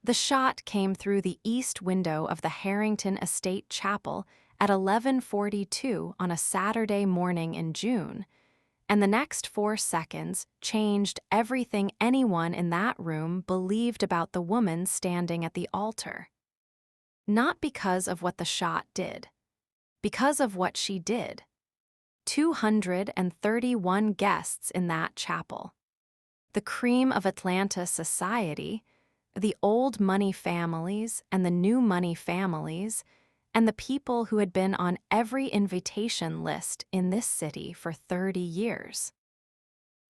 The shot came through the east window of the Harrington Estate Chapel at 11:42 on a Saturday morning in June, and the next 4 seconds changed everything anyone in that room believed about the woman standing at the altar. Not because of what the shot did, because of what she did. 231 guests in that chapel. The cream of Atlanta society, the old money families and the new money families, and the people who had been on every invitation list in this city for 30 years.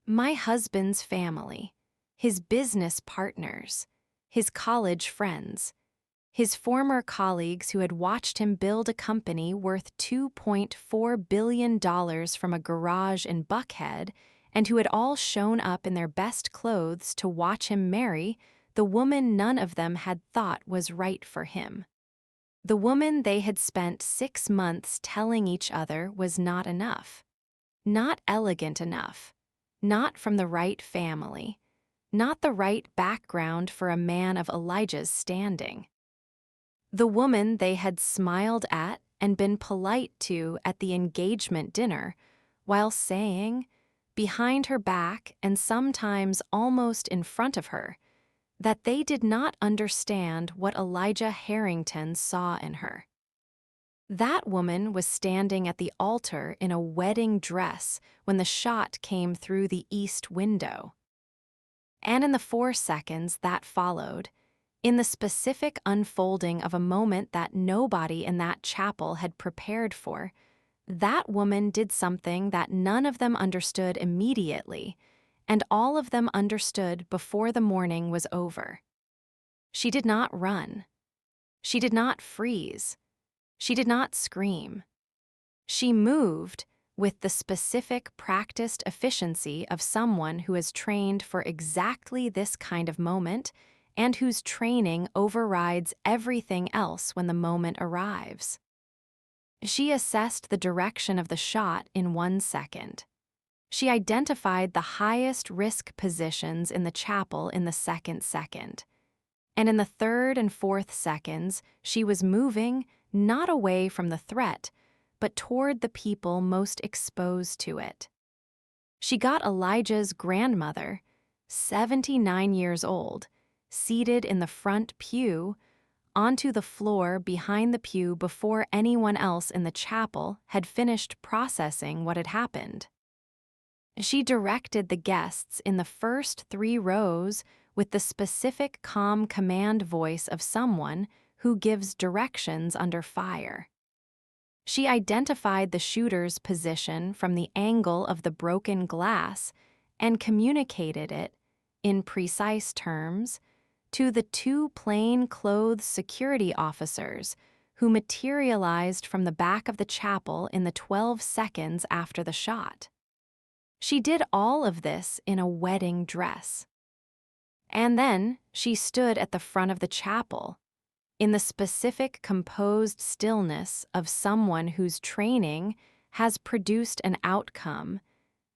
My husband's family, his business partners, his college friends, his former colleagues who had watched him build a company worth $2.4 billion from a garage in Buckhead and who had all shown up in their best clothes to watch him marry the woman none of them had thought was right for him. The woman they had spent 6 months telling each other was not enough, not elegant enough, not from the right family, not the right background for a man of Elijah's standing. The woman they had smiled at and been polite to at the engagement dinner, while saying, behind her back and sometimes almost in front of her, that they did not understand what Elijah Harrington saw in her. That woman was standing at the altar in a wedding dress when the shot came through the east window. And in the 4 seconds that followed, in the specific unfolding of a moment that nobody in that chapel had prepared for, that woman did something that none of them understood immediately, and all of them understood before the morning was over. She did not run. She did not freeze. She did not scream. She moved with the specific practiced efficiency of someone who is trained for exactly this kind of moment and whose training overrides everything else when the moment arrives. She assessed the direction of the shot in 1 second. She identified the highest risk positions in the chapel in the second. And in the 3rd and 4th seconds, she was moving not away from the threat, but toward the people most exposed to it. She got Elijah's grandmother, 79 years old, seated in the front pew, onto the floor behind the pew before anyone else in the chapel had finished processing what had happened. She directed the guests in the first 3 rows with the specific calm command voice of someone who gives directions under fire. She identified the shooter's position from the angle of the broken glass and communicated it, in precise terms, to the 2 plain-clothes security officers who materialized from the back of the chapel in the 12 seconds after the shot. She did all of this in a wedding dress. And then she stood at the front of the chapel, in the specific composed stillness of someone whose training has produced an outcome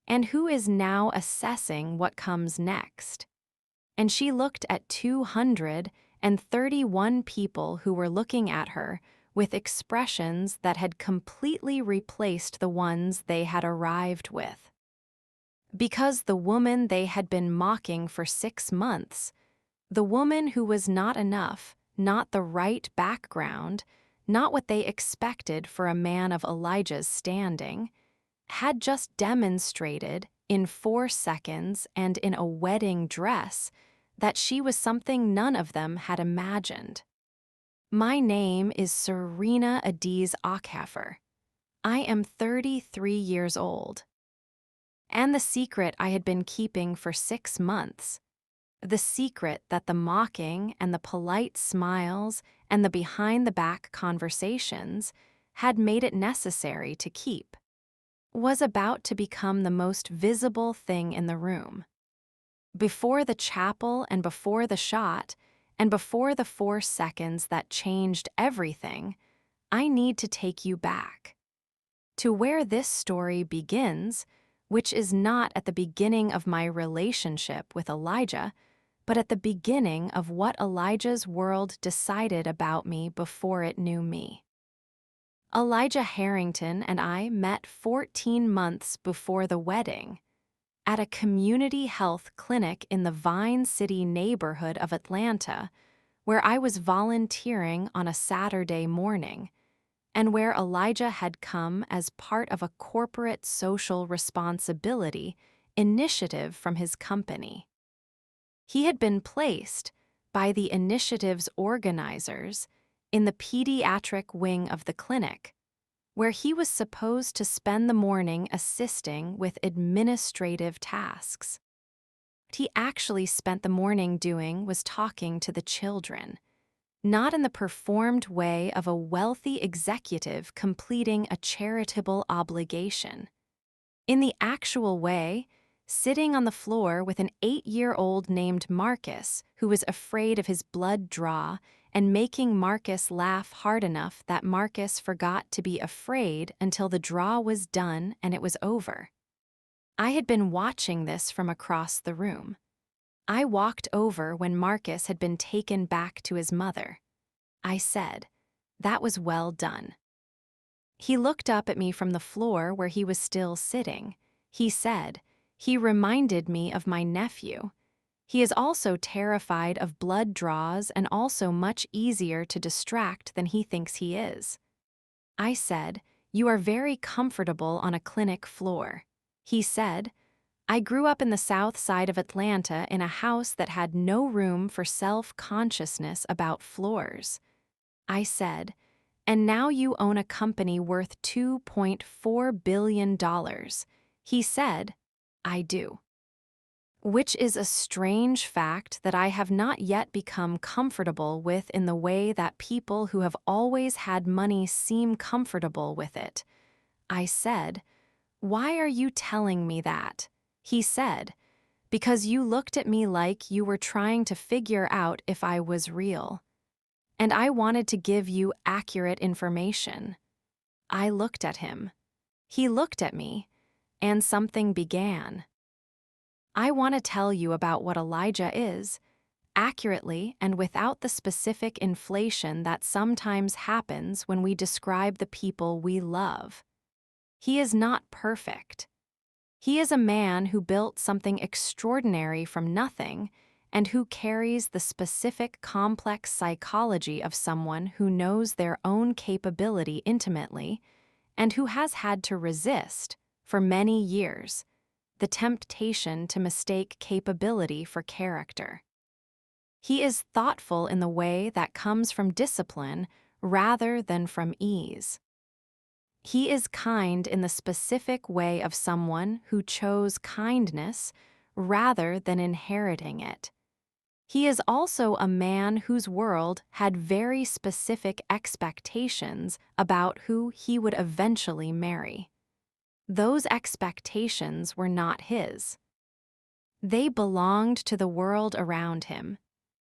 and who is now assessing what comes next. And she looked at 231 people who were looking at her with expressions that had completely replaced the ones they had arrived with. Because the woman they had been mocking for 6 months, the woman who was not enough, not the right background, not what they expected for a man of Elijah's standing, had just demonstrated in 4 seconds and in a wedding dress that she was something none of them had imagined. My name is Serena Adiz Akhafer. I am 33 years old. And the secret I had been keeping for 6 months, the secret that the mocking and the polite smiles and the behind-the-back conversations had made it necessary to keep, was about to become the most visible thing in the room. Before the chapel and before the shot, and before the 4 seconds that changed everything, I need to take you back to where this story begins, which is not at the beginning of my relationship with Elijah, but at the beginning of what Elijah's world decided about me before it knew me. Elijah Harrington and I met 14 months before the wedding at a community health clinic in the Vine City neighborhood of Atlanta, where I was volunteering on a Saturday morning, and where Elijah had come as part of a corporate social responsibility initiative from his company. He had been placed by the initiative's organizers in the pediatric wing of the clinic, where he was supposed to spend the morning assisting with administrative tasks. What he actually spent the morning doing was talking to the children, not in the performed way of a wealthy executive completing a charitable obligation. In the actual way, sitting on the floor with an 8-year-old named Marcus, who was afraid of his blood draw, and making Marcus laugh hard enough that Marcus forgot to be afraid until the draw was done and it was over. I had been watching this from across the room. I walked over when Marcus had been taken back to his mother. I said, "That was well done." He looked up at me from the floor where he was still sitting. He said, "He reminded me of my nephew. He is also terrified of blood draws and also much easier to distract than he thinks he is." I said, "You are very comfortable on a clinic floor." He said, "I grew up in the south side of Atlanta in a house that had no room for self-consciousness about floors." I said, "And now you own a company worth $2.4 billion. He said, "I do." Which is a strange fact that I have not yet become comfortable with in the way that people who have always had money seem comfortable with it. I said, "Why are you telling me that?" He said, "Because you looked at me like you were trying to figure out if I was real. And I wanted to give you accurate information." I looked at him. He looked at me, and something began. I want to tell you about what Elijah is, accurately and without the specific inflation that sometimes happens when we describe the people we love. He is not perfect. He is a man who built something extraordinary from nothing and who carries the specific complex psychology of someone who knows their own capability intimately and who has had to resist, for many years, the temptation to mistake capability for character. He is thoughtful in the way that comes from discipline rather than from ease. He is kind in the specific way of someone who chose kindness rather than inheriting it. He is also a man whose world had very specific expectations about who he would eventually marry. Those expectations were not his. They belonged to the world around him,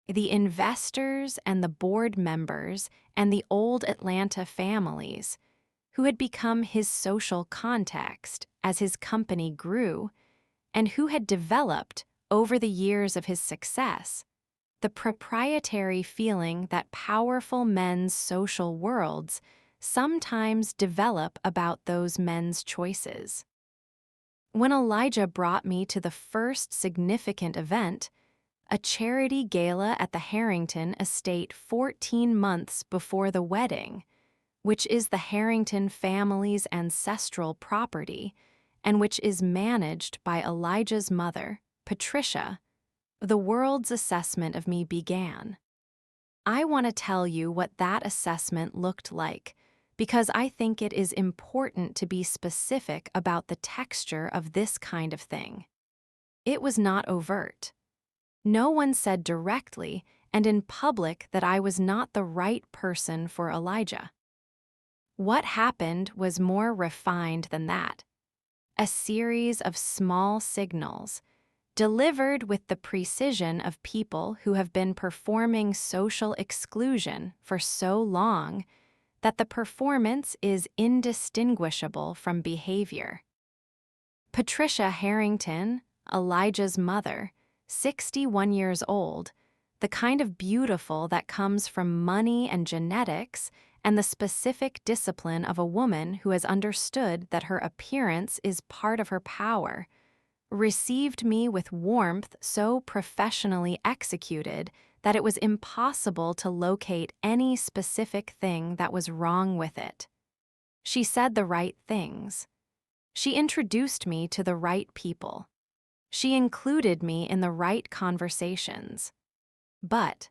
the investors and the board members and the old Atlanta families, who had become his social context as his company grew, and who had developed, over the years of his success, the proprietary feeling that powerful men's social worlds sometimes develop about those men's choices. When Elijah brought me to the first significant event, a charity gala at the Harrington estate 14 months before the wedding, which is the Harrington family's ancestral property and which is managed by Elijah's mother, Patricia, the world's assessment of me began. I want to tell you what that assessment looked like, because I think it is important to be specific about the texture of this kind of thing. It was not overt. No one said directly and in public that I was not the right person for Elijah. What happened was more refined than that. A series of small signals, delivered with the precision of people who have been performing social exclusion for so long that the performance is indistinguishable from behavior. Patricia Harrington, Elijah's mother, 61 years old, the kind of beautiful that comes from money and genetics and the specific discipline of a woman who has understood that her appearance is part of her power, received me with warmth so professionally executed that it was impossible to locate any specific thing that was wrong with it. She said the right things. She introduced me to the right people. She included me in the right conversations. But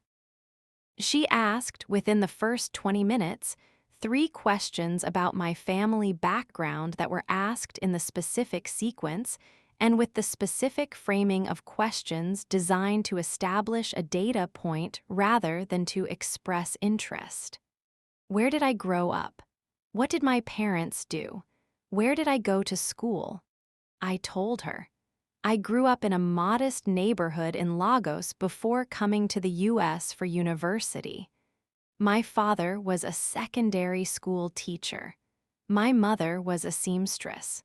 she asked, within the first 20 minutes, 3 questions about my family background that were asked in the specific sequence and with the specific framing of questions designed to establish a data point rather than to express interest. Where did I grow up? What did my parents do? Where did I go to school? I told her. I grew up in a modest neighborhood in Lagos before coming to the U.S. for university. My father was a secondary school teacher. My mother was a seamstress.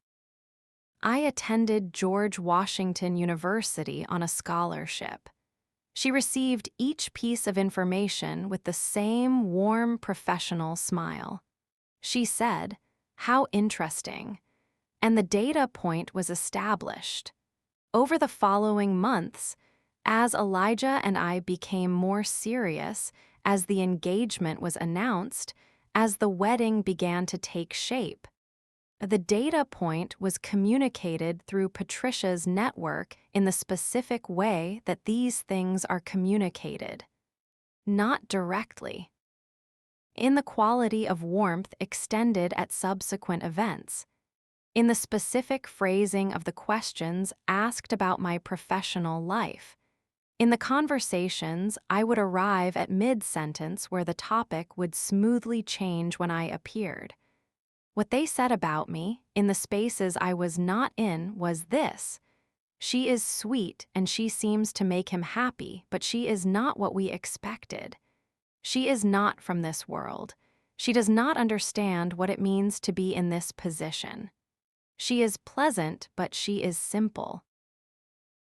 I attended George Washington University on a scholarship. She received each piece of information with the same warm professional smile. She said, "How interesting," and the data point was established. Over the following months, as Elijah and I became more serious, as the engagement was announced, as the wedding began to take shape, the data point was communicated through Patricia's network in the specific way that these things are communicated. Not directly. In the quality of warmth extended at subsequent events. In the specific phrasing of the questions asked about my professional life. In the conversations, I would arrive at mid-sentence where the topic would smoothly change when I appeared. What they said about me, in the spaces I was not in, was this: "She is sweet and she seems to make him happy, but she is not what we expected. She is not from this world. She does not understand what it means to be in this position. She is pleasant, but she is simple."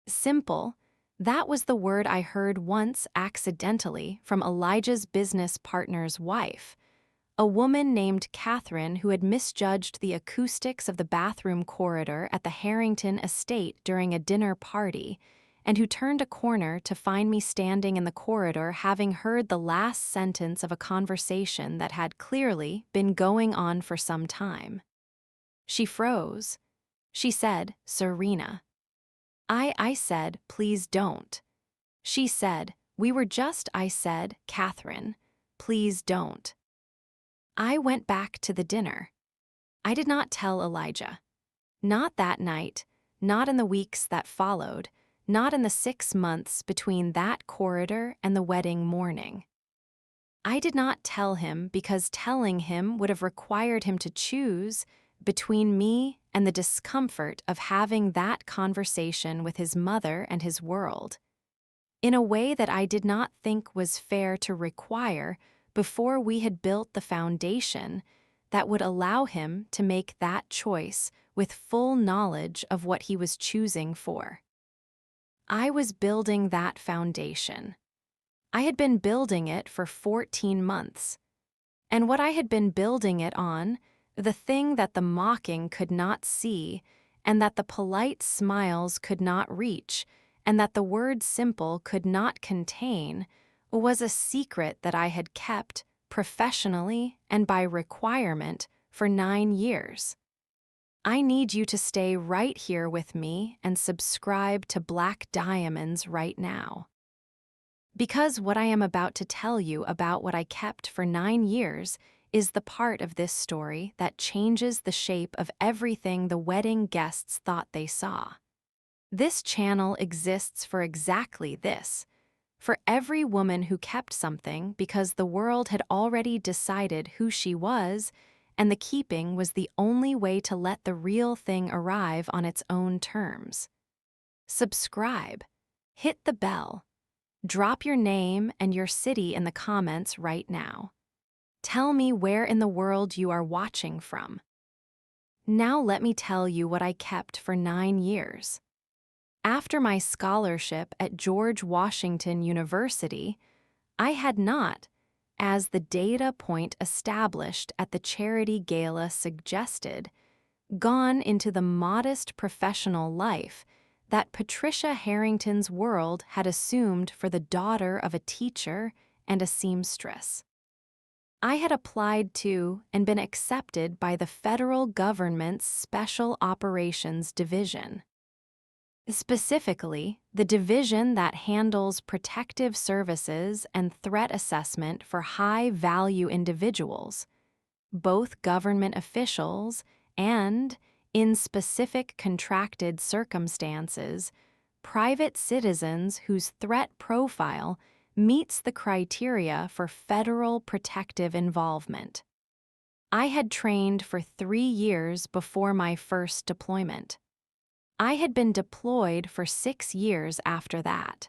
Simple, that was the word I heard once accidentally from Elijah's business partner's wife, a woman named Catherine who had misjudged the acoustics of the bathroom corridor at the Harrington estate during a dinner party, and who turned a corner to find me standing in the corridor having heard the last sentence of a conversation that had clearly been going on for some time. She froze. She said, "Serena." I said, "Please don't." She said, I said, "Catherine, please don't." I went back to the dinner. I did not tell Elijah. Not that night, not in the weeks that followed, not in the 6 months between that corridor and the wedding morning. I did not tell him because telling him would have required him to choose between me and the discomfort of having that conversation with his mother and his world, in a way that I did not think was fair to require before we had built the foundation that would allow him to make that choice with full knowledge of what he was choosing for. I was building that foundation. I had been building it for 14 months. And what I had been building it on, the thing that the mocking could not see, and that the polite smiles could not reach, and that the word simple could not contain, was a secret that I had kept, professionally and by requirement, for 9 years. I need you to stay right here with me and subscribe to Black Diamonds right now. Because what I am about to tell you about what I kept for 9 years is the part of this story that changes the shape of everything the wedding guests thought they saw. This channel exists for exactly this, for every woman who kept something because the world had already decided who she was, and the keeping was the only way to let the real thing arrive on its own terms. Subscribe. Hit the bell. Drop your name and your city in the comments right now. Tell me where in the world you are watching from. Now let me tell you what I kept for 9 years. After my scholarship at George Washington University, I had not, as the data point established at the charity gala suggested, gone into the modest professional life that Patricia Harrington's world had assumed for the daughter of a teacher and a seamstress. I had applied to and been accepted by the federal government's Special Operations Division. Specifically, the division that handles protective services and threat assessment for high-value individuals, both government officials and, in specific contracted circumstances, private citizens whose threat profile meets the criteria for federal protective involvement. I had trained for 3 years before my first deployment. I had been deployed for 6 years after that.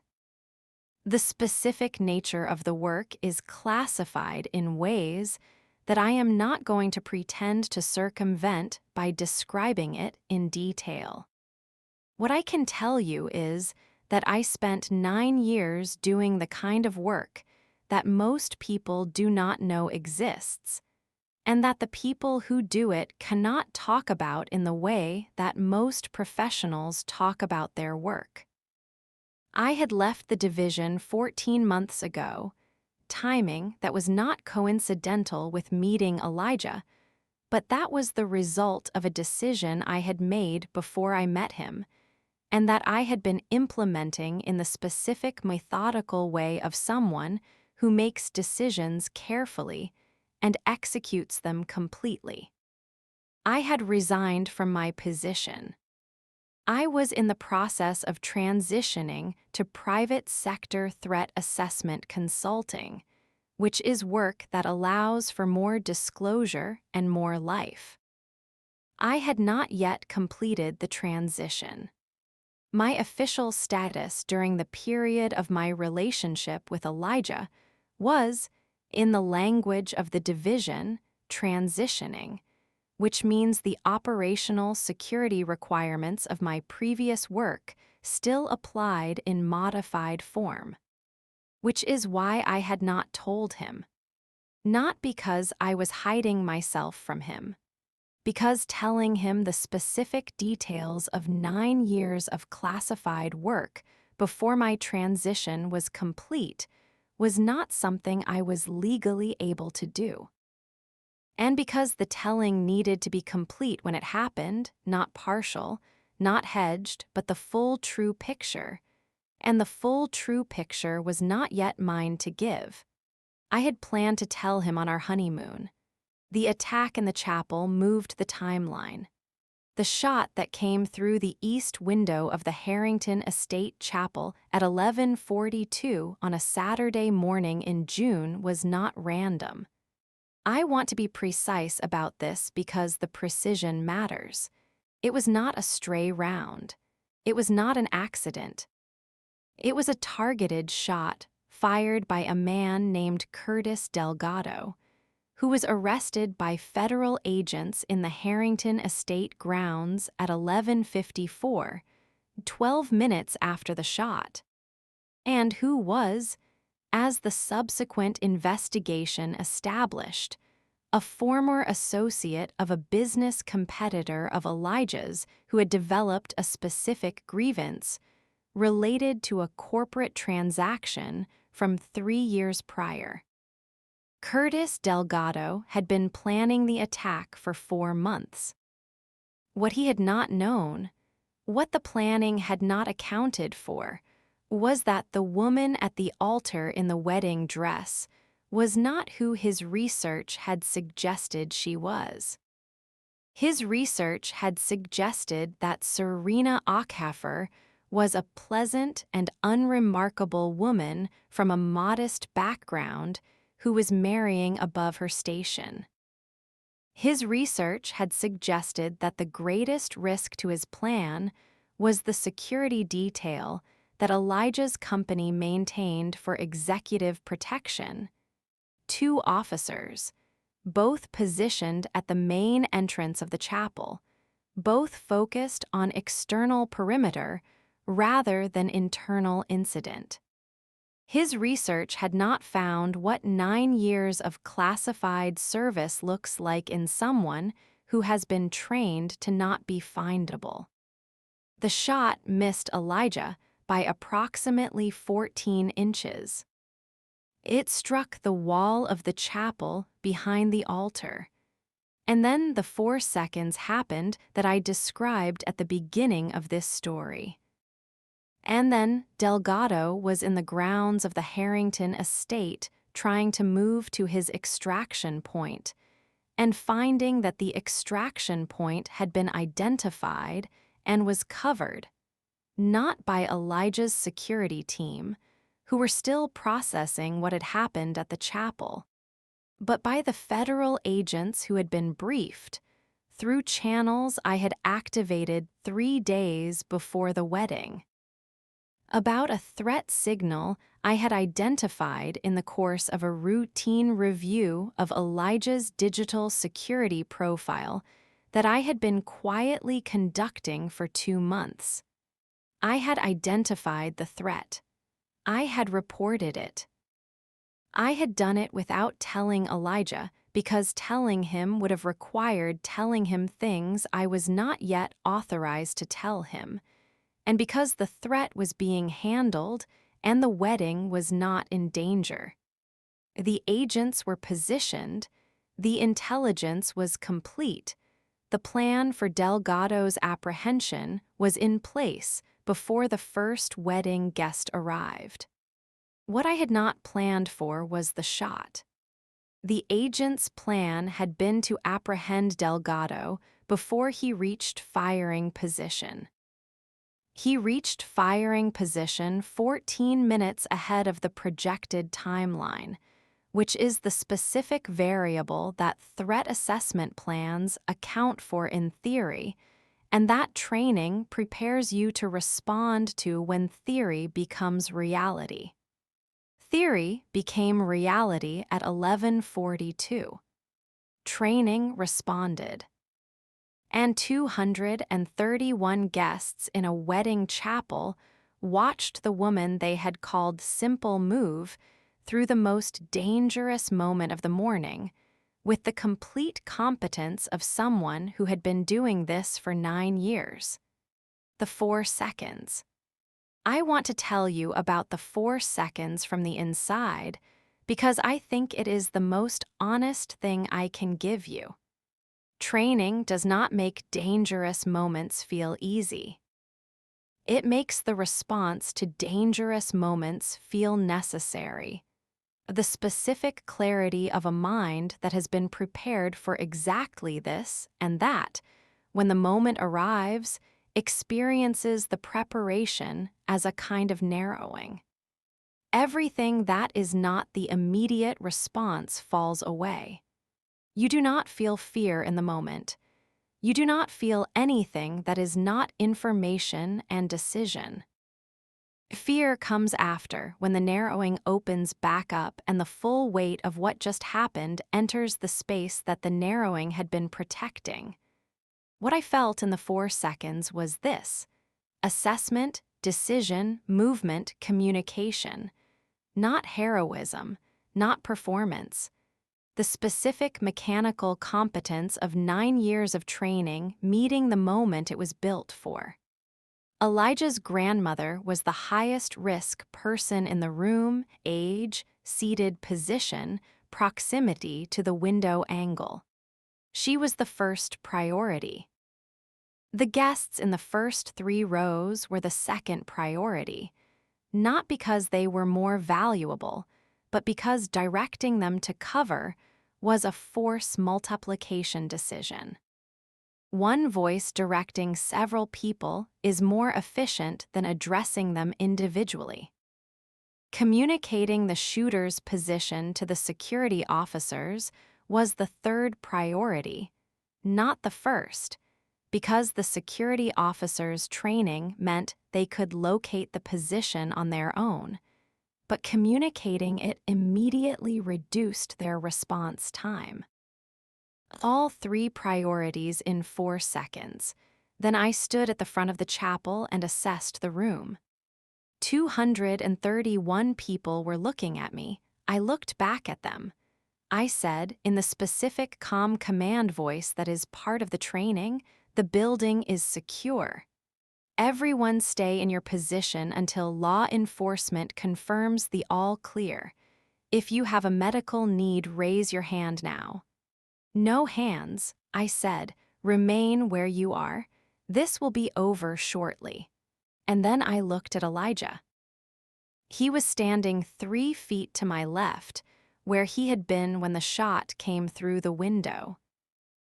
The specific nature of the work is classified in ways that I am not going to pretend to circumvent by describing it in detail. What I can tell you is that I spent 9 years doing the kind of work that most people do not know exists, and that the people who do it cannot talk about in the way that most professionals talk about their work. I had left the division 14 months ago, timing that was not coincidental with meeting Elijah, but that was the result of a decision I had made before I met him, and that I had been implementing in the specific methodical way of someone who makes decisions carefully and executes them completely. I had resigned from my position. I was in the process of transitioning to private sector threat assessment consulting, which is work that allows for more disclosure and more life. I had not yet completed the transition. My official status during the period of my relationship with Elijah was, in the language of the division, transitioning, which means the operational security requirements of my previous work still applied in modified form. Which is why I had not told him. Not because I was hiding myself from him, because telling him the specific details of 9 years of classified work before my transition was complete was not something I was legally able to do. And because the telling needed to be complete when it happened, not partial, not hedged, but the full true picture, and the full true picture was not yet mine to give. I had planned to tell him on our honeymoon. The attack in the chapel moved the timeline. The shot that came through the east window of the Harrington Estate Chapel at 11:42 on a Saturday morning in June was not random. I want to be precise about this because the precision matters. It was not a stray round. It was not an accident. It was a targeted shot fired by a man named Curtis Delgado, who was arrested by federal agents in the Harrington Estate grounds at 11:54, 12 minutes after the shot, and who was, as the subsequent investigation established, a former associate of a business competitor of Elijah's who had developed a specific grievance related to a corporate transaction from 3 years prior. Curtis Delgado had been planning the attack for 4 months. What he had not known, what the planning had not accounted for, was that the woman at the altar in the wedding dress was not who his research had suggested she was. His research had suggested that Serena Ockhafer was a pleasant and unremarkable woman from a modest background who was marrying above her station. His research had suggested that the greatest risk to his plan was the security detail that Elijah's company maintained for executive protection. 2 officers, both positioned at the main entrance of the chapel, both focused on external perimeter rather than internal incident. His research had not found what 9 years of classified service looks like in someone who has been trained to not be findable. The shot missed Elijah by approximately 14 inches. It struck the wall of the chapel behind the altar. And then the 4 seconds happened that I described at the beginning of this story. And then Delgado was in the grounds of the Harrington estate trying to move to his extraction point, and finding that the extraction point had been identified and was covered, not by Elijah's security team, who were still processing what had happened at the chapel, but by the federal agents who had been briefed through channels I had activated 3 days before the wedding. About a threat signal I had identified in the course of a routine review of Elijah's digital security profile that I had been quietly conducting for 2 months. I had identified the threat. I had reported it. I had done it without telling Elijah because telling him would have required telling him things I was not yet authorized to tell him, and because the threat was being handled and the wedding was not in danger. The agents were positioned, the intelligence was complete, the plan for Delgado's apprehension was in place before the first wedding guest arrived. What I had not planned for was the shot. The agent's plan had been to apprehend Delgado before he reached firing position. He reached firing position 14 minutes ahead of the projected timeline, which is the specific variable that threat assessment plans account for in theory, and that training prepares you to respond to when theory becomes reality. Theory became reality at 11:42. Training responded. And 231 guests in a wedding chapel watched the woman they had called Simple move through the most dangerous moment of the morning, with the complete competence of someone who had been doing this for 9 years. The 4 seconds. I want to tell you about the 4 seconds from the inside because I think it is the most honest thing I can give you. Training does not make dangerous moments feel easy. It makes the response to dangerous moments feel necessary. The specific clarity of a mind that has been prepared for exactly this and that, when the moment arrives, experiences the preparation as a kind of narrowing. Everything that is not the immediate response falls away. You do not feel fear in the moment. You do not feel anything that is not information and decision. Fear comes after, when the narrowing opens back up and the full weight of what just happened enters the space that the narrowing had been protecting. What I felt in the 4 seconds was this: assessment, decision, movement, communication. Not heroism, not performance. The specific mechanical competence of 9 years of training meeting the moment it was built for. Elijah's grandmother was the highest risk person in the room, age, seated position, proximity to the window angle. She was the first priority. The guests in the first 3 rows were the second priority, not because they were more valuable, but because directing them to cover was a force multiplication decision. One voice directing several people is more efficient than addressing them individually. Communicating the shooter's position to the security officers was the third priority, not the first, because the security officers' training meant they could locate the position on their own, but communicating it immediately reduced their response time. All 3 priorities in 4 seconds. Then I stood at the front of the chapel and assessed the room. 231 people were looking at me. I looked back at them. I said, in the specific calm command voice that is part of the training, "The building is secure. Everyone stay in your position until law enforcement confirms the all clear. If you have a medical need, raise your hand now." "No hands," I said. "Remain where you are. This will be over shortly." And then I looked at Elijah. He was standing 3 feet to my left, where he had been when the shot came through the window.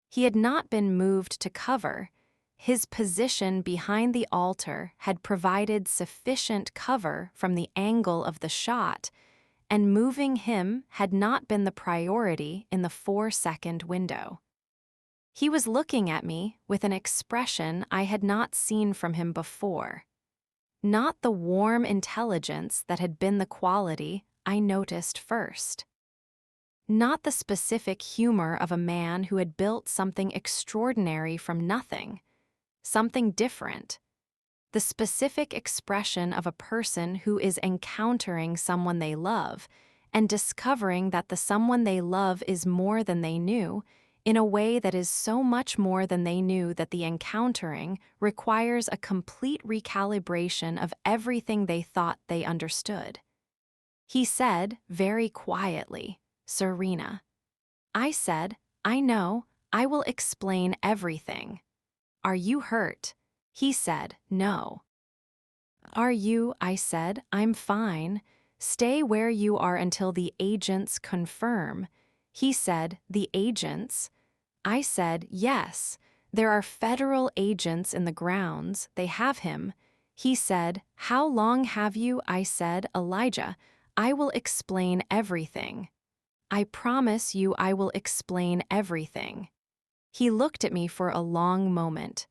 He had not been moved to cover. His position behind the altar had provided sufficient cover from the angle of the shot, and moving him had not been the priority in the 4-second window. He was looking at me with an expression I had not seen from him before. Not the warm intelligence that had been the quality I noticed first. Not the specific humor of a man who had built something extraordinary from nothing. Something different. The specific expression of a person who is encountering someone they love and discovering that the someone they love is more than they knew, in a way that is so much more than they knew that the encountering requires a complete recalibration of everything they thought they understood. He said, very quietly, "Serena." I said, "I know, I will explain everything." "Are you hurt?" He said, "No." "Are you?" I said, "I'm fine. Stay where you are until the agents confirm." He said, "The agents?" I said, "Yes. There are federal agents in the grounds. They have him." He said, "How long have you?" I said, "Elijah, I will explain everything. I promise you I will explain everything." He looked at me for a long moment.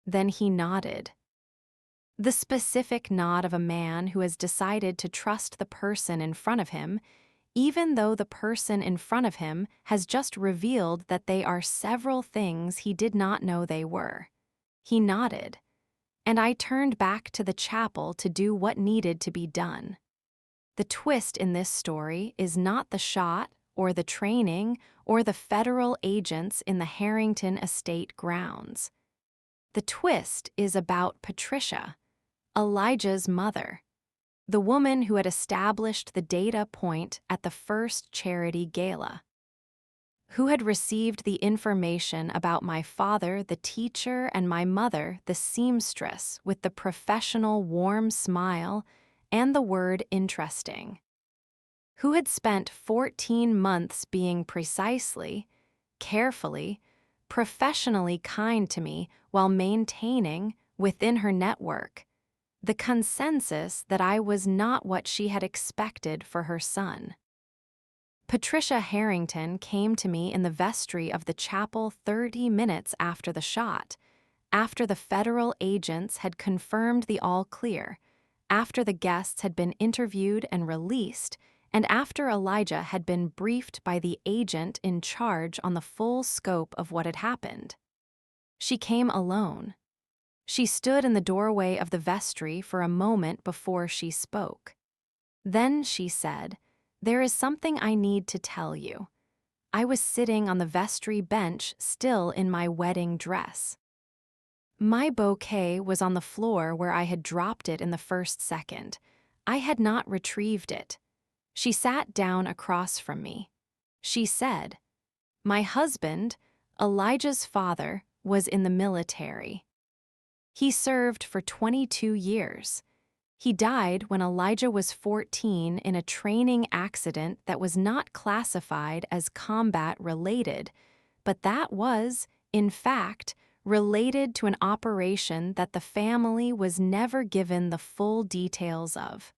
Then he nodded. The specific nod of a man who has decided to trust the person in front of him, even though the person in front of him has just revealed that they are several things he did not know they were. He nodded, and I turned back to the chapel to do what needed to be done. The twist in this story is not the shot or the training or the federal agents in the Harrington estate grounds. The twist is about Patricia, Elijah's mother, the woman who had established the data point at the first charity gala, who had received the information about my father, the teacher, and my mother, the seamstress, with the professional warm smile and the word interesting, who had spent 14 months being precisely, carefully, professionally kind to me while maintaining, within her network, the consensus that I was not what she had expected for her son. Patricia Harrington came to me in the vestry of the chapel 30 minutes after the shot, after the federal agents had confirmed the all clear, after the guests had been interviewed and released, and after Elijah had been briefed by the agent in charge on the full scope of what had happened. She came alone. She stood in the doorway of the vestry for a moment before she spoke. Then she said, "There is something I need to tell you." I was sitting on the vestry bench, still in my wedding dress. My bouquet was on the floor where I had dropped it in the first second. I had not retrieved it. She sat down across from me. She said, "My husband, Elijah's father, was in the military. He served for 22 years. He died when Elijah was 14 in a training accident that was not classified as combat-related, but that was, in fact, related to an operation that the family was never given the full details of.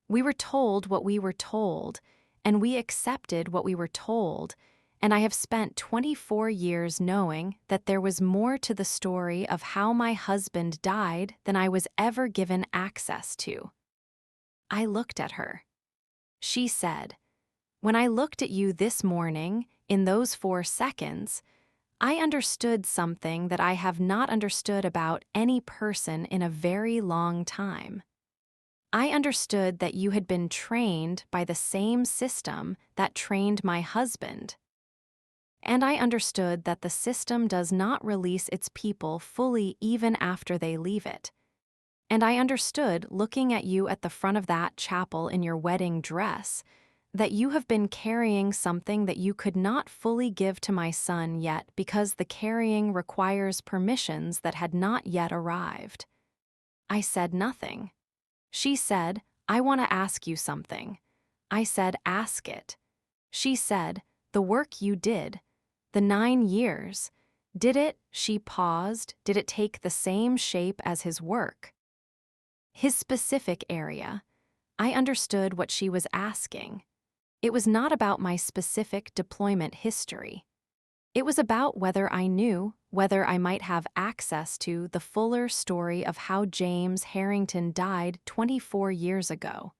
We were told what we were told, and we accepted what we were told, and I have spent 24 years knowing that there was more to the story of how my husband died than I was ever given access to." I looked at her. She said, "When I looked at you this morning, in those 4 seconds, I understood something that I have not understood about any person in a very long time. I understood that you had been trained by the same system that trained my husband. And I understood that the system does not release its people fully even after they leave it. And I understood, looking at you at the front of that chapel in your wedding dress, that you have been carrying something that you could not fully give to my son yet because the carrying requires permissions that had not yet arrived. I said nothing. She said, I want to ask you something. I said, ask it. She said, the work you did, the 9 years, did it, she paused, did it take the same shape as his work? His specific area. I understood what she was asking. It was not about my specific deployment history. It was about whether I knew, whether I might have access to the fuller story of how James Harrington died 24 years ago.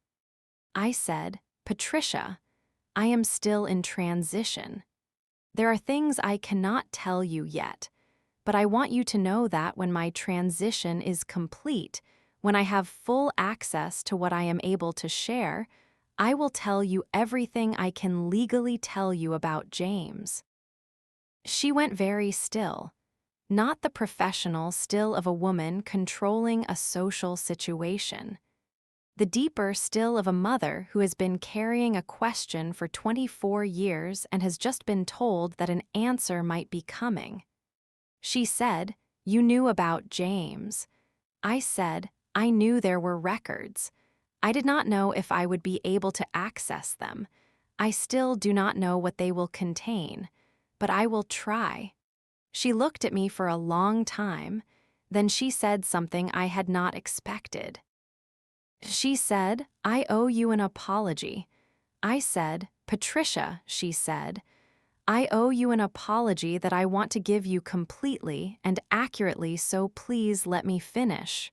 I said, Patricia, I am still in transition. There are things I cannot tell you yet, but I want you to know that when my transition is complete, when I have full access to what I am able to share, I will tell you everything I can legally tell you about James. She went very still, not the professional still of a woman controlling a social situation. The deeper still of a mother who has been carrying a question for 24 years and has just been told that an answer might be coming. She said, you knew about James. I said, I knew there were records. I did not know if I would be able to access them. I still do not know what they will contain, but I will try. She looked at me for a long time, then she said something I had not expected. She said, I owe you an apology. I said, Patricia, she said, I owe you an apology that I want to give you completely and accurately, so please let me finish.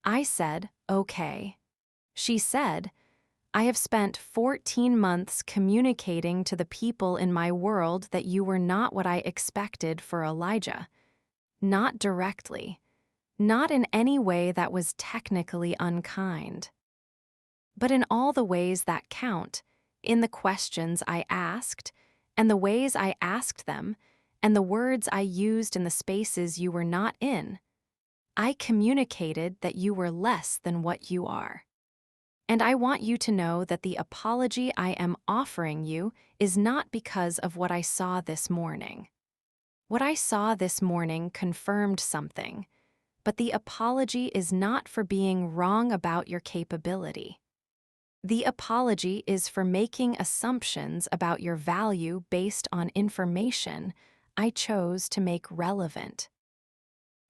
I said, okay. She said, I have spent 14 months communicating to the people in my world that you were not what I expected for Elijah. Not directly. Not in any way that was technically unkind. But in all the ways that count, in the questions I asked, and the ways I asked them, and the words I used in the spaces you were not in, I communicated that you were less than what you are. And I want you to know that the apology I am offering you is not because of what I saw this morning. What I saw this morning confirmed something, but the apology is not for being wrong about your capability. The apology is for making assumptions about your value based on information I chose to make relevant.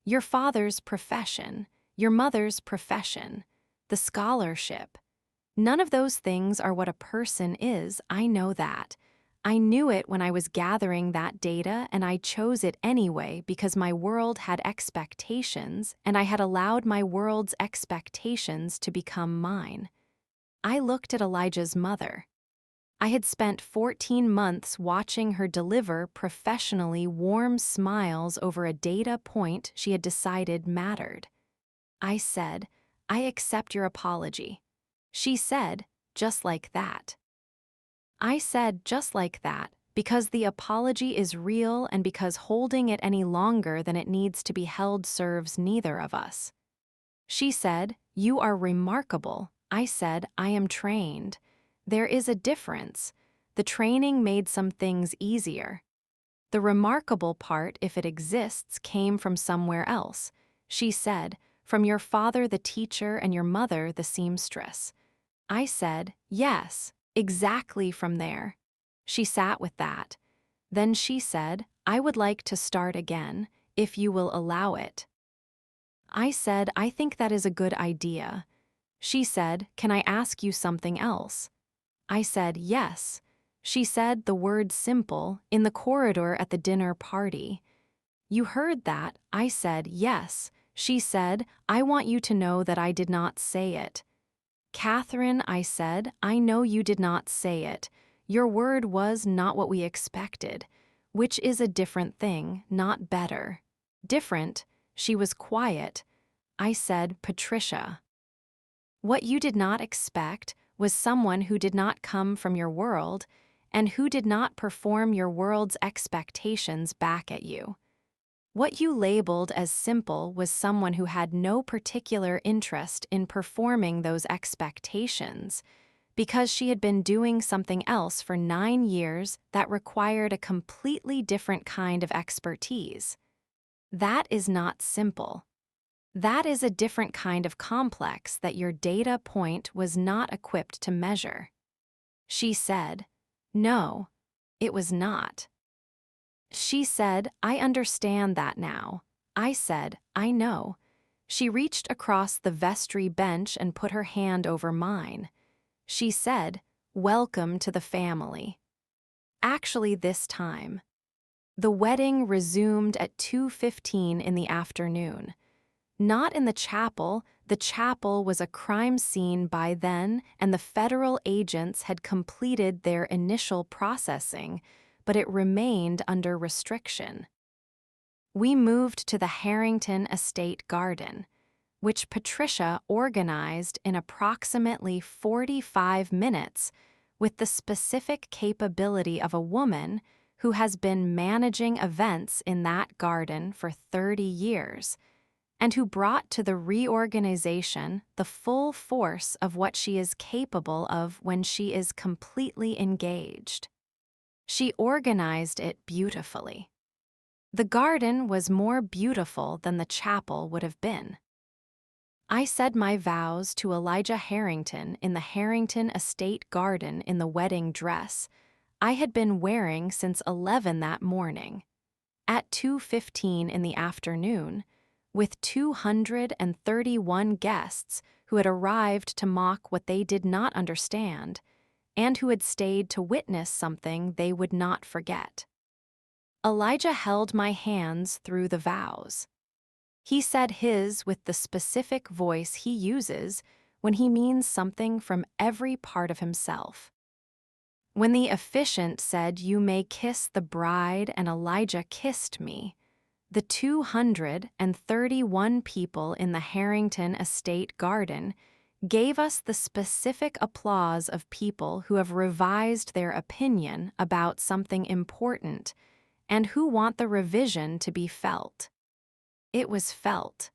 Your father's profession, your mother's profession, the scholarship, none of those things are what a person is, I know that. I knew it when I was gathering that data, and I chose it anyway because my world had expectations, and I had allowed my world's expectations to become mine. I looked at Elijah's mother. I had spent 14 months watching her deliver professionally warm smiles over a data point she had decided mattered. I said, I accept your apology. She said, just like that. I said, just like that, because the apology is real and because holding it any longer than it needs to be held serves neither of us. She said, you are remarkable. I said, I am trained. There is a difference. The training made some things easier. The remarkable part, if it exists, came from somewhere else. She said, from your father the teacher and your mother the seamstress. I said, yes, exactly from there. She sat with that. Then she said, I would like to start again, if you will allow it. I said, I think that is a good idea. She said, can I ask you something else? I said, yes. She said the word simple in the corridor at the dinner party. You heard that? I said, yes. She said, I want you to know that I did not say it. Catherine, I said, I know you did not say it. Your word was not what we expected. which is a different thing, not better. Different, she was quiet. I said, Patricia. What you did not expect was someone who did not come from your world and who did not perform your world's expectations back at you. What you labeled as simple was someone who had no particular interest in performing those expectations because she had been doing something else for 9 years that required a completely different kind of expertise. That is not simple. That is a different kind of complex that your data point was not equipped to measure. She said, no, it was not. She said, I understand that now. I said, I know. She reached across the vestry bench and put her hand over mine. She said, welcome to the family. Actually, this time. The wedding resumed at 2:15 in the afternoon. Not in the chapel was a crime scene by then, and the federal agents had completed their initial processing, but it remained under restriction. We moved to the Harrington Estate Garden, which Patricia organized in approximately 45 minutes with the specific capability of a woman who has been managing events in that garden for 30 years, and who brought to the reorganization the full force of what she is capable of when she is completely engaged. She organized it beautifully. The garden was more beautiful than the chapel would have been. I said my vows to Elijah Harrington in the Harrington Estate Garden in the wedding dress I had been wearing since 11 that morning. At 2:15 in the afternoon, with 231 guests who had arrived to mock what they did not understand, and who had stayed to witness something they would not forget. Elijah held my hands through the vows. He said his with the specific voice he uses when he means something from every part of himself. When the officiant said, "You may kiss the bride," and Elijah kissed me, the 231 people in the Harrington Estate Garden gave us the specific applause of people who have revised their opinion about something important and who want the revision to be felt. It was felt.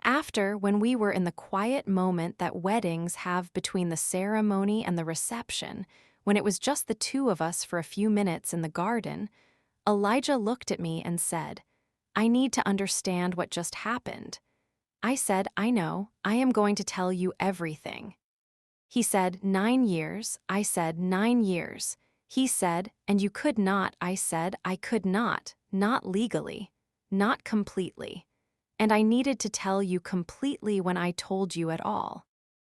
After, when we were in the quiet moment that weddings have between the ceremony and the reception, when it was just the two of us for a few minutes in the garden, Elijah looked at me and said, "I need to understand what just happened." I said, "I know, I am going to tell you everything." He said, 9 years. I said, 9 years. He said, "And you could not." I said, "I could not legally, not completely. And I needed to tell you completely when I told you at all."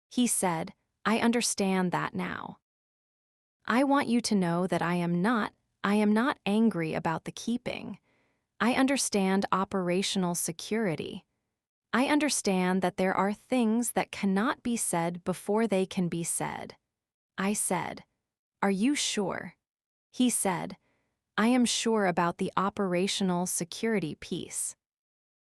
He said, "I understand that now. I want you to know that I am not angry about the keeping. I understand operational security. I understand that there are things that cannot be said before they can be said." I said, "Are you sure?" He said, "I am sure about the operational security piece.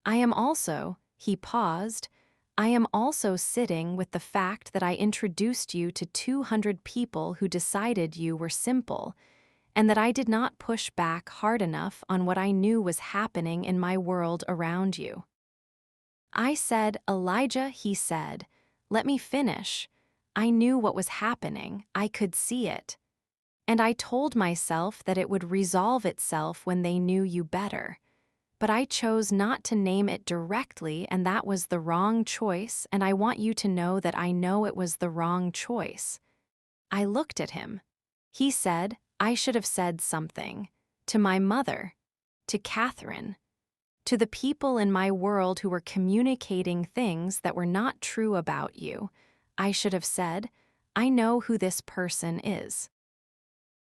I am also," he paused, "I am also sitting with the fact that I introduced you to 200 people who decided you were simple, and that I did not push back hard enough on what I knew was happening in my world around you." I said, "Elijah," he said, "let me finish. I knew what was happening. I could see it. And I told myself that it would resolve itself when they knew you better. But I chose not to name it directly, and that was the wrong choice, and I want you to know that I know it was the wrong choice." I looked at him. He said, "I should have said something. To my mother. To Catherine. To the people in my world who were communicating things that were not true about you. I should have said, I know who this person is.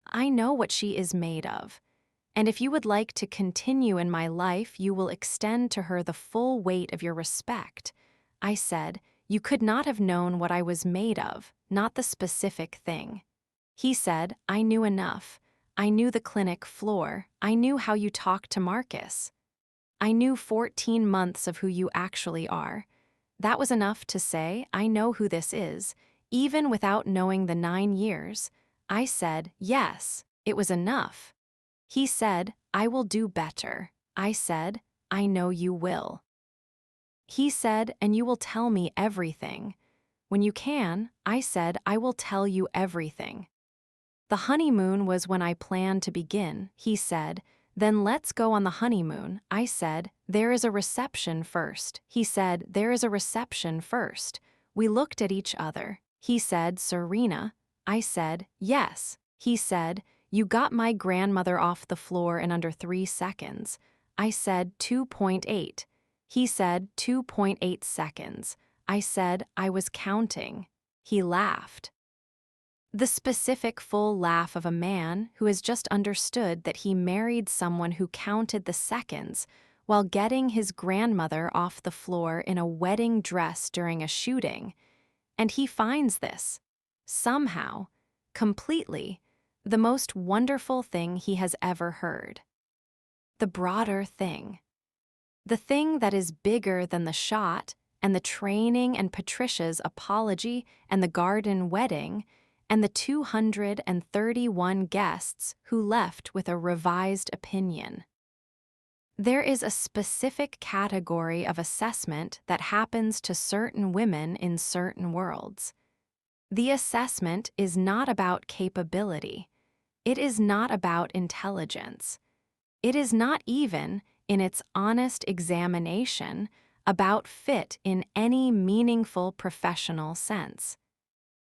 I know what she is made of. And if you would like to continue in my life, you will extend to her the full weight of your respect." I said, "You could not have known what I was made of, not the specific thing." He said, "I knew enough. I knew the clinic floor. I knew how you talked to Marcus. I knew 14 months of who you actually are. That was enough to say, I know who this is, even without knowing the 9 years. I said, yes, it was enough. He said, I will do better. I said, I know you will. He said, and you will tell me everything. When you can, I said, I will tell you everything. The honeymoon was when I planned to begin. He said, then let's go on the honeymoon. I said, there is a reception first. He said, there is a reception first. We looked at each other. He said, Serena. I said, yes. He said, you got my grandmother off the floor in under 3 seconds. I said, 2.8. He said, 2.8 seconds. I said, I was counting. He laughed. The specific full laugh of a man who has just understood that he married someone who counted the seconds while getting his grandmother off the floor in a wedding dress during a shooting, and he finds this, somehow, completely, the most wonderful thing he has ever heard. The broader thing. The thing that is bigger than the shot and the training and Patricia's apology and the garden wedding and the 231 guests who left with a revised opinion. There is a specific category of assessment that happens to certain women in certain worlds. The assessment is not about capability. It is not about intelligence. It is not even, in its honest examination, about fit in any meaningful professional sense.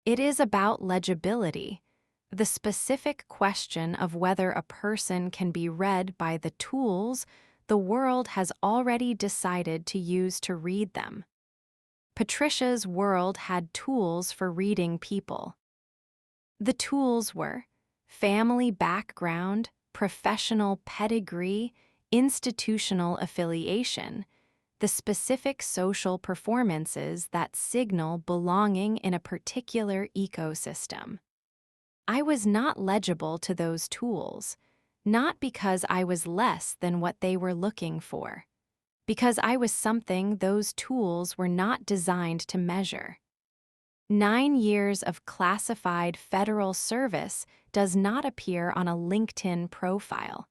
It is about legibility, the specific question of whether a person can be read by the tools the world has already decided to use to read them. Patricia's world had tools for reading people. The tools were family background, professional pedigree, institutional affiliation, the specific social performances that signal belonging in a particular ecosystem. I was not legible to those tools, not because I was less than what they were looking for, because I was something those tools were not designed to measure. 9 years of classified federal service does not appear on a LinkedIn profile.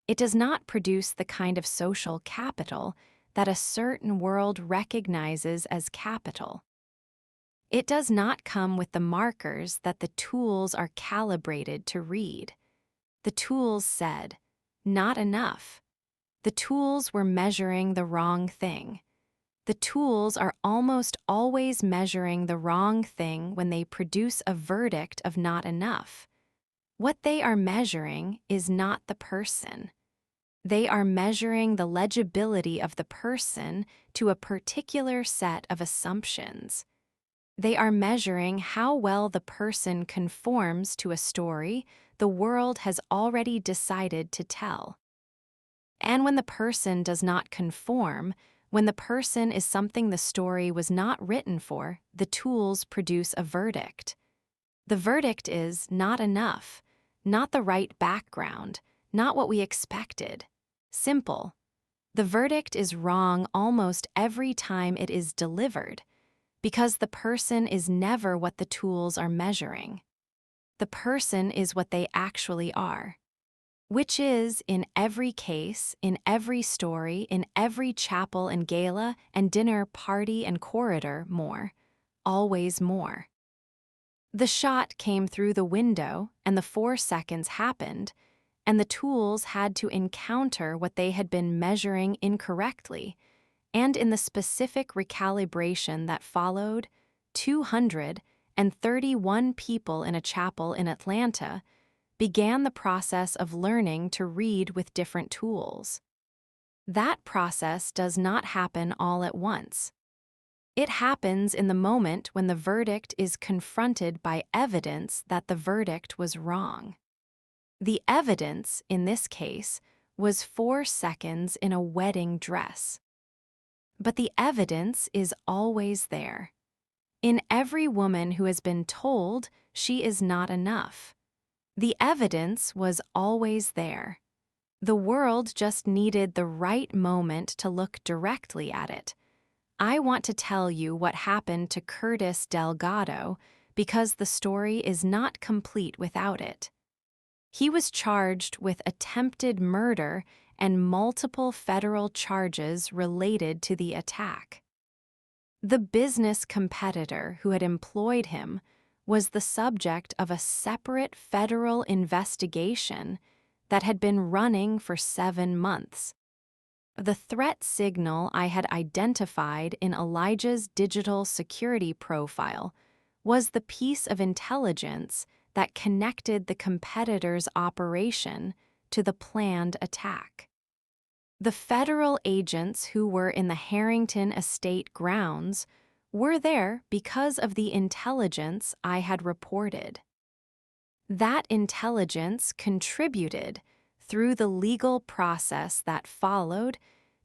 It does not produce the kind of social capital that a certain world recognizes as capital. It does not come with the markers that the tools are calibrated to read. The tools said, not enough. The tools were measuring the wrong thing. The tools are almost always measuring the wrong thing when they produce a verdict of not enough. What they are measuring is not the person. They are measuring the legibility of the person to a particular set of assumptions. They are measuring how well the person conforms to a story the world has already decided to tell. And when the person does not conform, when the person is something the story was not written for, the tools produce a verdict. The verdict is not enough, not the right background, not what we expected. Simple. The verdict is wrong almost every time it is delivered, because the person is never what the tools are measuring. The person is what they actually are, which is, in every case, in every story, in every chapel and gala and dinner party and corridor, more, always more. The shot came through the window, and the 4 seconds happened, and the tools had to encounter what they had been measuring incorrectly, and in the specific recalibration that followed, 231 people in a chapel in Atlanta began the process of learning to read with different tools. That process does not happen all at once. It happens in the moment when the verdict is confronted by evidence that the verdict was wrong. The evidence, in this case, was 4 seconds in a wedding dress. But the evidence is always there. In every woman who has been told she is not enough. The evidence was always there. The world just needed the right moment to look directly at it. I want to tell you what happened to Curtis Delgado because the story is not complete without it. He was charged with attempted murder and multiple federal charges related to the attack. The business competitor who had employed him was the subject of a separate federal investigation that had been running for 7 months. The threat signal I had identified in Elijah's digital security profile was the piece of intelligence that connected the competitor's operation to the planned attack. The federal agents who were in the Harrington estate grounds were there because of the intelligence I had reported. That intelligence contributed, through the legal process that followed,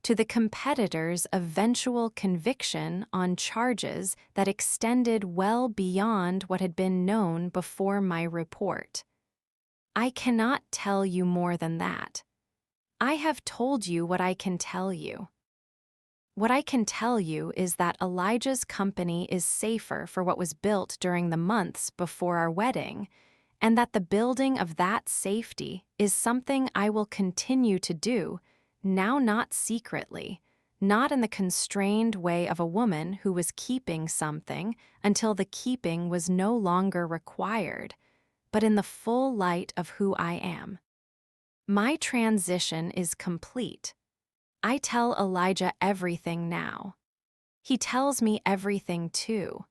to the competitor's eventual conviction on charges that extended well beyond what had been known before my report. I cannot tell you more than that. I have told you what I can tell you. What I can tell you is that Elijah's company is safer for what was built during the months before our wedding, and that the building of that safety is something I will continue to do, now not secretly, not in the constrained way of a woman who was keeping something until the keeping was no longer required, but in the full light of who I am. My transition is complete. I tell Elijah everything now. He tells me everything too.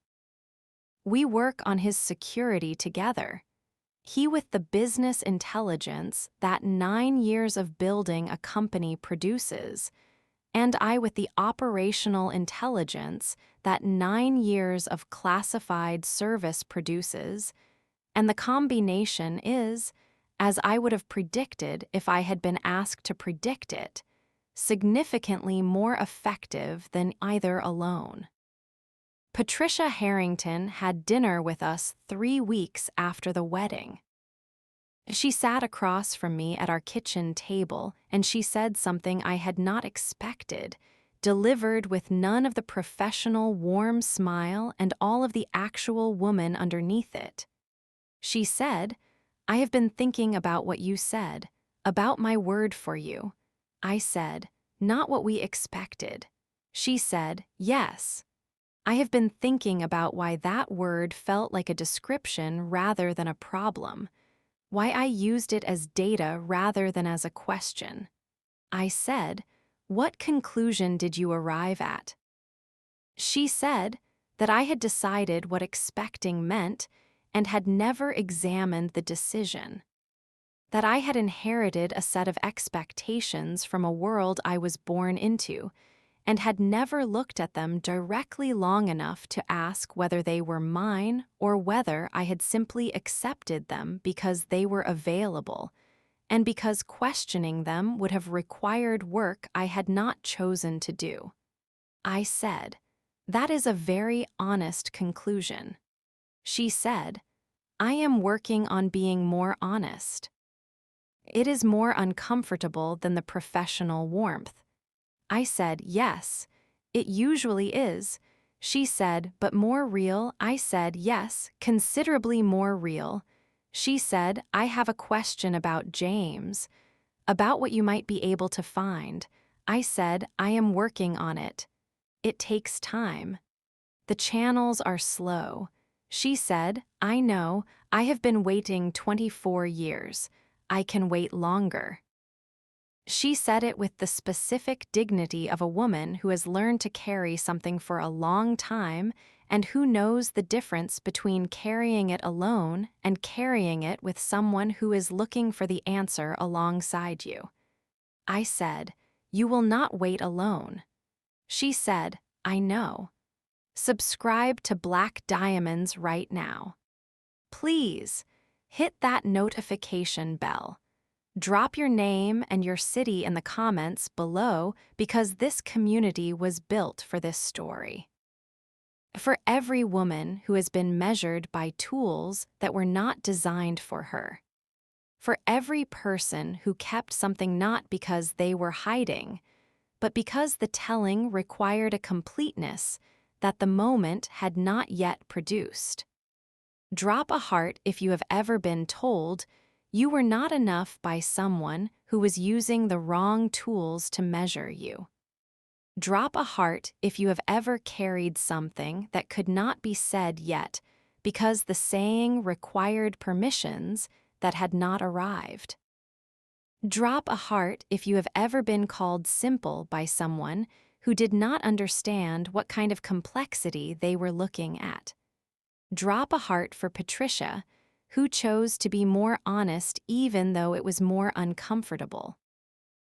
We work on his security together. He with the business intelligence that 9 years of building a company produces, and I with the operational intelligence that 9 years of classified service produces, and the combination is, as I would have predicted if I had been asked to predict it, significantly more effective than either alone. Patricia Harrington had dinner with us 3 weeks after the wedding. She sat across from me at our kitchen table, and she said something I had not expected, delivered with none of the professional warm smile and all of the actual woman underneath it. She said, "I have been thinking about what you said, about my word for you." I said, "Not what we expected." She said, "Yes. I have been thinking about why that word felt like a description rather than a problem, why I used it as data rather than as a question." I said, "What conclusion did you arrive at?" She said that I had decided what expecting meant and had never examined the decision, that I had inherited a set of expectations from a world I was born into, and had never looked at them directly long enough to ask whether they were mine or whether I had simply accepted them because they were available, and because questioning them would have required work I had not chosen to do. I said, "That is a very honest conclusion." She said, "I am working on being more honest." It is more uncomfortable than the professional warmth. I said, "Yes, it usually is." She said, "But more real?" I said, "Yes, considerably more real." She said, "I have a question about James, about what you might be able to find." I said, "I am working on it. It takes time. The channels are slow." She said, "I know, I have been waiting 24 years. I can wait longer." She said it with the specific dignity of a woman who has learned to carry something for a long time and who knows the difference between carrying it alone and carrying it with someone who is looking for the answer alongside you. I said, "You will not wait alone." She said, "I know. Subscribe to Black Diamonds right now. Please, hit that notification bell. Drop your name and your city in the comments below because this community was built for this story. For every woman who has been measured by tools that were not designed for her. for every person who kept something not because they were hiding, but because the telling required a completeness that the moment had not yet produced. Drop a heart if you have ever been told you were not enough by someone who was using the wrong tools to measure you. Drop a heart if you have ever carried something that could not be said yet because the saying required permissions that had not arrived. Drop a heart if you have ever been called simple by someone who did not understand what kind of complexity they were looking at. Drop a heart for Patricia, who chose to be more honest even though it was more uncomfortable.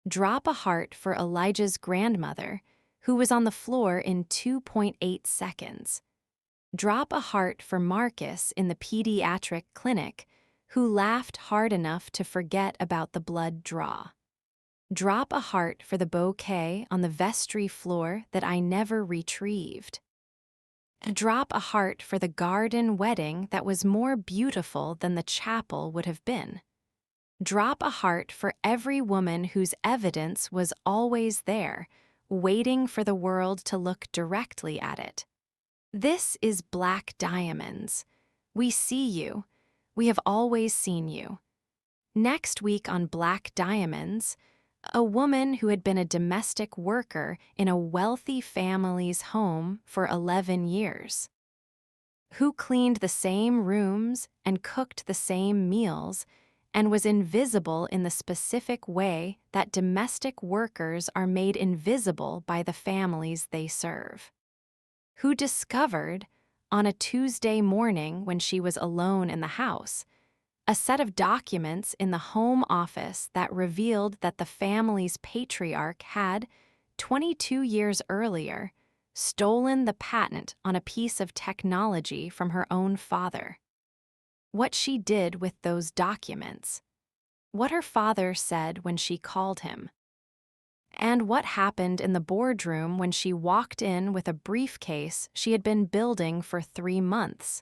Drop a heart for Elijah's grandmother, who was on the floor in 2.8 seconds. Drop a heart for Marcus in the pediatric clinic, who laughed hard enough to forget about the blood draw. Drop a heart for the bouquet on the vestry floor that I never retrieved. Drop a heart for the garden wedding that was more beautiful than the chapel would have been. Drop a heart for every woman whose evidence was always there, waiting for the world to look directly at it. This is Black Diamonds. We see you. We have always seen you. Next week on Black Diamonds, a woman who had been a domestic worker in a wealthy family's home for 11 years, who cleaned the same rooms and cooked the same meals and was invisible in the specific way that domestic workers are made invisible by the families they serve, who discovered, on a Tuesday morning when she was alone in the house, a set of documents in the home office that revealed that the family's patriarch had, 22 years earlier, stolen the patent on a piece of technology from her own father. What she did with those documents, what her father said when she called him, and what happened in the boardroom when she walked in with a briefcase she had been building for 3 months.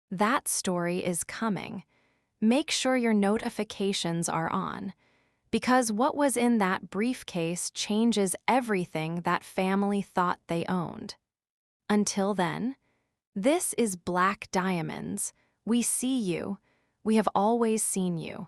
That story is coming. Make sure your notifications are on, because what was in that briefcase changes everything that family thought they owned. Until then, this is Black Diamonds. We see you. We have always seen you.